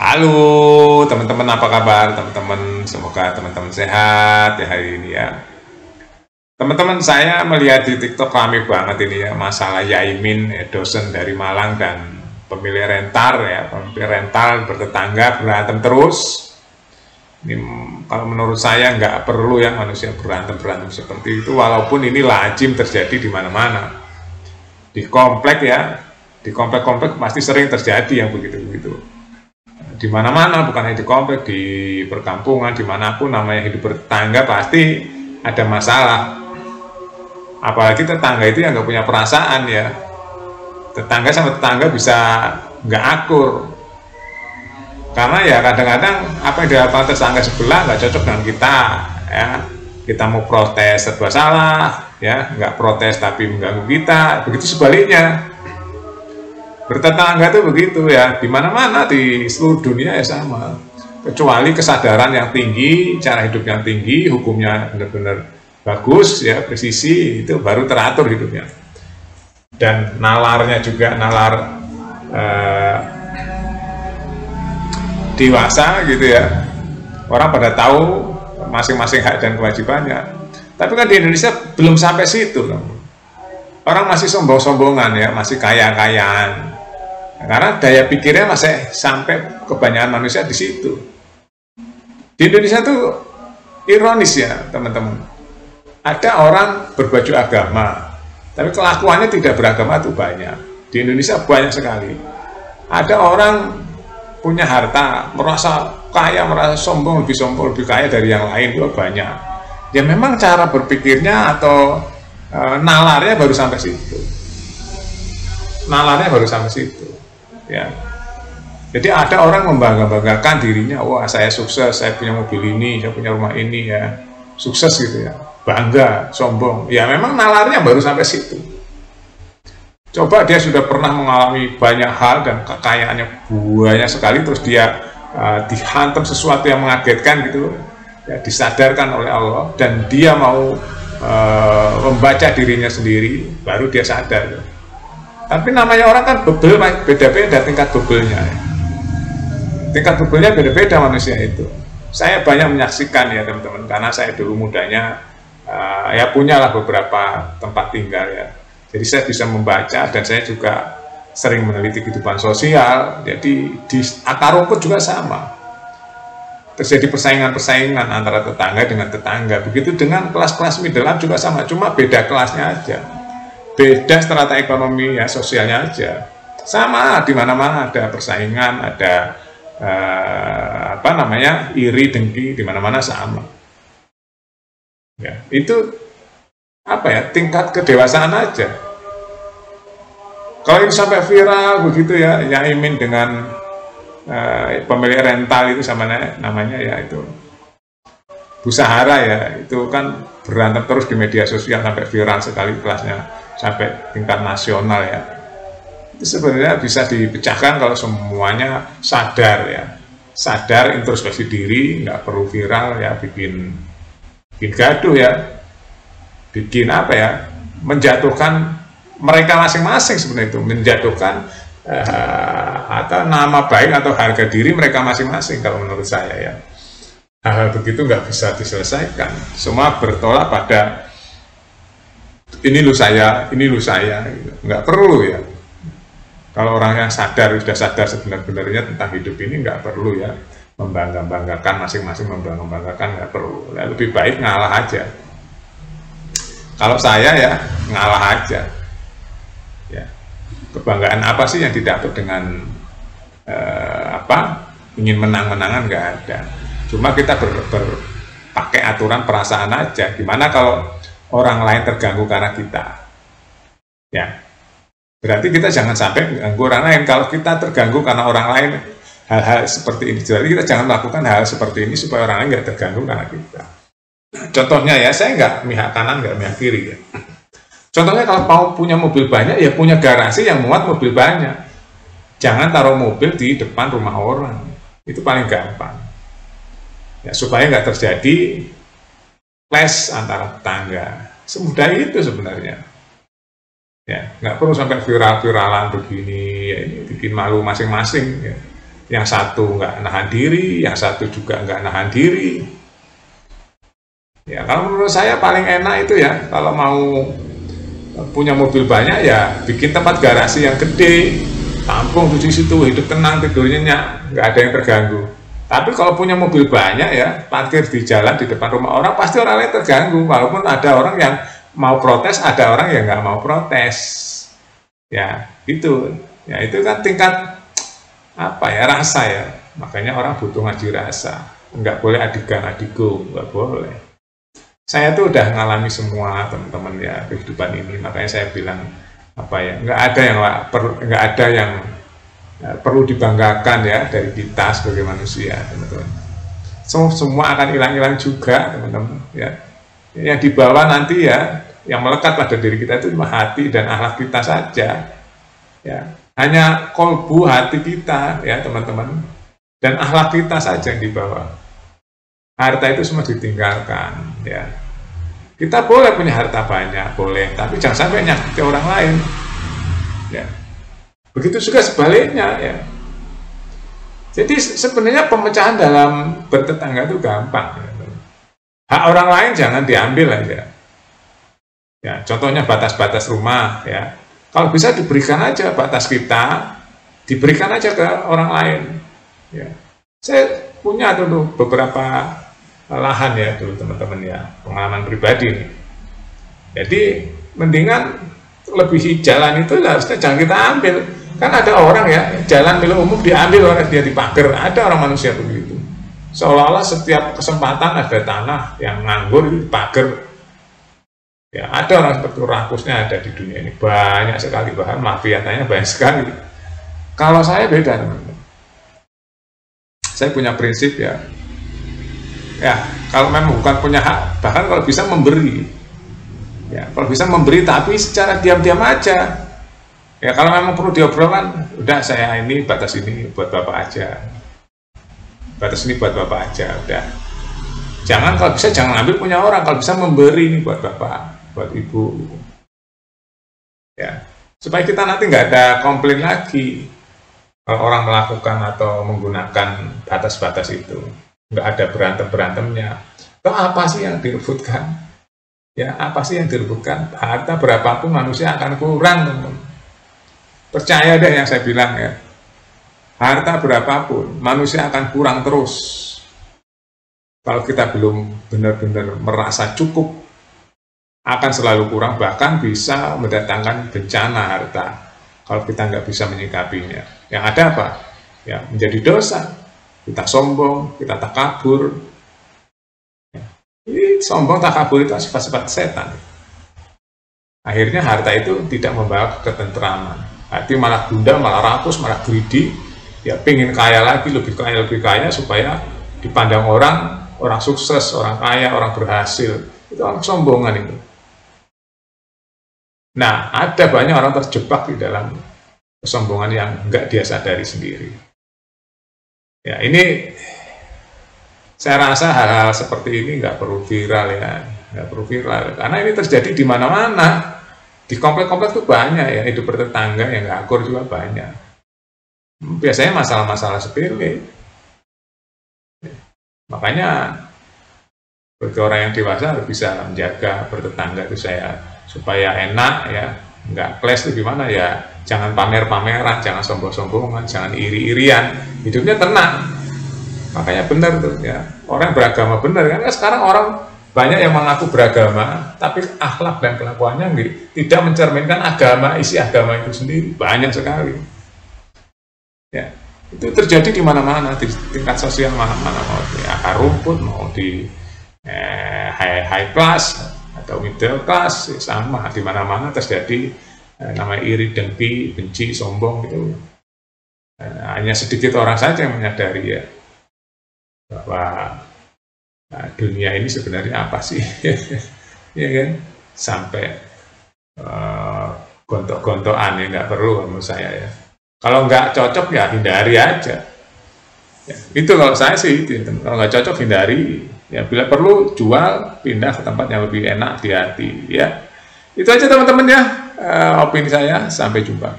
Halo teman-teman, apa kabar teman-teman? Semoga teman-teman sehat ya hari ini ya. Teman-teman, saya melihat di TikTok rame banget ini ya masalah Yaimin, dosen dari Malang dan pemilih rental ya, pemilih rental bertetangga berantem terus. Ini kalau menurut saya nggak perlu ya manusia berantem seperti itu, walaupun ini lazim terjadi di mana-mana. Di komplek ya, di komplek-komplek pasti sering terjadi yang begitu-begitu. Di mana-mana, bukan hanya di komplek, di perkampungan, dimanapun namanya hidup bertetangga pasti ada masalah. Apalagi tetangga itu yang nggak punya perasaan ya. Tetangga sama tetangga bisa nggak akur. Karena ya kadang-kadang apa yang dilakukan tetangga sebelah nggak cocok dengan kita ya. Kita mau protes serba salah ya, nggak protes tapi mengganggu kita. Begitu sebaliknya. Bertetangga itu begitu ya, di mana-mana di seluruh dunia ya sama. Kecuali kesadaran yang tinggi, cara hidup yang tinggi, hukumnya benar-benar bagus ya, presisi, itu baru teratur hidupnya. Dan nalarnya juga nalar dewasa gitu ya. Orang pada tahu masing-masing hak dan kewajibannya. Tapi kan di Indonesia belum sampai situ. Orang masih sombong-sombongan ya, masih kaya-kayaan. Karena daya pikirnya masih sampai kebanyakan manusia di situ. Di Indonesia tuh ironis ya teman-teman. Ada orang berbaju agama, tapi kelakuannya tidak beragama itu banyak. Di Indonesia banyak sekali. Ada orang punya harta, merasa kaya, merasa sombong, lebih kaya dari yang lain itu banyak. Ya memang cara berpikirnya atau nalarnya baru sampai situ. Nalarnya baru sampai situ. Ya. Jadi ada orang membangga-banggakan dirinya, wah saya sukses, saya punya mobil ini, saya punya rumah ini ya, sukses gitu ya, bangga, sombong. Ya memang nalarnya baru sampai situ. Coba dia sudah pernah mengalami banyak hal dan kekayaannya banyak sekali, terus dia dihantam sesuatu yang mengagetkan gitu, ya, disadarkan oleh Allah dan dia mau membaca dirinya sendiri, baru dia sadar. Tapi namanya orang kan bebel, beda-beda tingkat bebelnya. Tingkat bebelnya beda-beda manusia itu. Saya banyak menyaksikan ya teman-teman, karena saya dulu mudanya ya punyalah beberapa tempat tinggal ya. Jadi saya bisa membaca dan saya juga sering meneliti kehidupan sosial. Jadi di akar rumput juga sama. Terjadi persaingan-persaingan antara tetangga dengan tetangga. Begitu dengan kelas-kelas middle up juga sama, cuma beda kelasnya aja. Beda strata ekonomi ya, sosialnya aja. Sama, di mana-mana ada persaingan, ada iri dengki, di mana-mana sama. Ya, itu apa ya, tingkat kedewasaan aja. Kalau ini sampai viral begitu ya, Yaimin dengan pemilik rental itu sama namanya ya itu Bu Sahara ya, itu kan berantem terus di media sosial sampai viral sekali, kelasnya sampai tingkat nasional ya. Itu sebenarnya bisa dipecahkan kalau semuanya sadar ya, sadar, introspeksi diri, nggak perlu viral ya, bikin gaduh ya, bikin apa ya, menjatuhkan mereka masing-masing sebenarnya itu, menjatuhkan atau nama baik atau harga diri mereka masing-masing kalau menurut saya ya. Hal begitu nggak bisa diselesaikan. Semua bertolak pada ini lu saya, gitu. Nggak perlu ya. Kalau orang yang sadar, sudah sadar sebenar-benarnya tentang hidup ini, nggak perlu ya membangga-banggakan masing-masing, membangga-banggakan, nggak perlu. Nah, lebih baik ngalah aja. Kalau saya ya ngalah aja. Ya, kebanggaan apa sih yang didapat dengan ingin menang-menangan, nggak ada. Cuma kita pakai aturan perasaan aja. Gimana kalau orang lain terganggu karena kita? Ya, berarti kita jangan sampai mengganggu orang lain. Kalau kita terganggu karena orang lain, hal-hal seperti ini, jadi kita jangan melakukan hal seperti ini supaya orang lain nggak terganggu karena kita. Contohnya ya, saya nggak mihak kanan, nggak mihak kiri ya. Contohnya kalau mau punya mobil banyak, ya punya garasi yang muat mobil banyak. Jangan taruh mobil di depan rumah orang. Itu paling gampang. Ya, supaya nggak terjadi clash antara tetangga. Semudah itu sebenarnya. Ya, nggak perlu sampai viral-viralan begini, ya, ini bikin malu masing-masing. Ya. yang satu nggak nahan diri, yang satu juga nggak nahan diri. Ya, kalau menurut saya paling enak itu ya, kalau mau punya mobil banyak ya bikin tempat garasi yang gede, tampung di situ, hidup tenang, tidurnya nyenyak, nggak ada yang terganggu. Tapi kalau punya mobil banyak ya, parkir di jalan di depan rumah orang, pasti orang lain terganggu. Walaupun ada orang yang mau protes, ada orang yang nggak mau protes. Ya, gitu. Ya, itu kan tingkat apa ya, rasa ya. Makanya orang butuh ngaji rasa. Nggak boleh adigan-adigo, nggak boleh. Saya tuh udah ngalami semua, teman-teman, ya, kehidupan ini. Makanya saya bilang apa ya, nggak ada yang perlu dibanggakan ya dari kita sebagai manusia, teman-teman. Semua akan hilang-hilang juga, teman-teman, ya. Yang dibawa nanti ya, yang melekat pada diri kita itu cuma hati dan akhlak kita saja, ya. Hanya kolbu hati kita, ya, teman-teman, dan akhlak kita saja yang dibawa. Harta itu semua ditinggalkan, ya. Kita boleh punya harta banyak, boleh, tapi jangan sampai nyakiti orang lain, ya. Begitu juga sebaliknya, ya. Jadi sebenarnya pemecahan dalam bertetangga itu gampang, ya. Hak orang lain jangan diambil aja. Ya, contohnya batas-batas rumah, ya. Kalau bisa diberikan aja batas kita, diberikan aja ke orang lain. Ya. Saya punya dulu beberapa lahan ya dulu, teman-teman, ya, pengalaman pribadi nih. Jadi mendingan lebih jalan itu harusnya jangan kita ambil. Kan ada orang ya, jalan milik umum diambil oleh dia, dipager. Ada orang manusia begitu. Seolah-olah setiap kesempatan ada tanah yang nganggur itu dipager. Ya, ada orang seperti rakusnya ada di dunia ini, banyak sekali, bahkan mafianya banyak sekali. Kalau saya beda, teman-teman. Saya punya prinsip ya. Ya, kalau memang bukan punya hak, bahkan kalau bisa memberi. Ya, kalau bisa memberi tapi secara diam-diam aja. Ya, kalau memang perlu diobrolkan, udah saya ini batas ini buat Bapak aja. Batas ini buat Bapak aja, udah. Jangan, kalau bisa jangan ambil punya orang, kalau bisa memberi ini buat Bapak, buat Ibu. Ya, supaya kita nanti nggak ada komplain lagi kalau orang melakukan atau menggunakan batas-batas itu. Nggak ada berantem-berantemnya. Itu apa sih yang direbutkan? Ya, apa sih yang direbutkan? Harta berapapun manusia akan kurang, teman-teman. Percaya deh yang saya bilang ya. Harta berapapun manusia akan kurang terus. Kalau kita belum benar-benar merasa cukup, akan selalu kurang, bahkan bisa mendatangkan bencana harta kalau kita nggak bisa menyikapinya. Yang ada apa? Ya, menjadi dosa. Kita sombong, kita takabur. Ini sombong, takabur itu sifat-sifat setan. Akhirnya harta itu tidak membawa ketentraman. Hati malah gundah, malah rakus, malah greedy. Ya, pengen kaya lagi, lebih kaya supaya dipandang orang sukses, orang kaya, orang berhasil. Itu orang kesombongan itu. Nah, ada banyak orang terjebak di dalam kesombongan yang nggak dia sadari sendiri. Ya, ini saya rasa hal-hal seperti ini nggak perlu viral ya, nggak perlu viral. Karena ini terjadi di mana-mana. Di komplek-komplek itu banyak ya, hidup bertetangga yang nggak akur juga banyak. Biasanya masalah-masalah sepele. Makanya bagi orang yang dewasa harus bisa menjaga bertetangga itu supaya enak ya, nggak clash itu gimana ya, jangan pamer-pameran, jangan sombong-sombongan, jangan iri-irian, hidupnya tenang. Makanya benar tuh ya, orang beragama benar kan. Sekarang orang banyak yang mengaku beragama tapi akhlak dan kelakuannya tidak mencerminkan agama, isi agama itu sendiri, banyak sekali ya. Itu terjadi di mana-mana, di tingkat sosial mana-mana, mau di akar rumput, mau di high class atau middle class, sama di mana-mana terjadi namanya iri, dengki, benci, sombong itu. Hanya sedikit orang saja yang menyadari ya bahwa dunia ini sebenarnya apa sih, ya kan? Sampai gontok-gontokan ya nggak perlu menurut saya ya. Kalau nggak cocok ya hindari aja. Ya, itu kalau saya sih, kalau nggak cocok hindari. Ya, bila perlu jual, pindah ke tempat yang lebih enak di hati. Ya, itu aja teman-teman ya, opini saya. Sampai jumpa.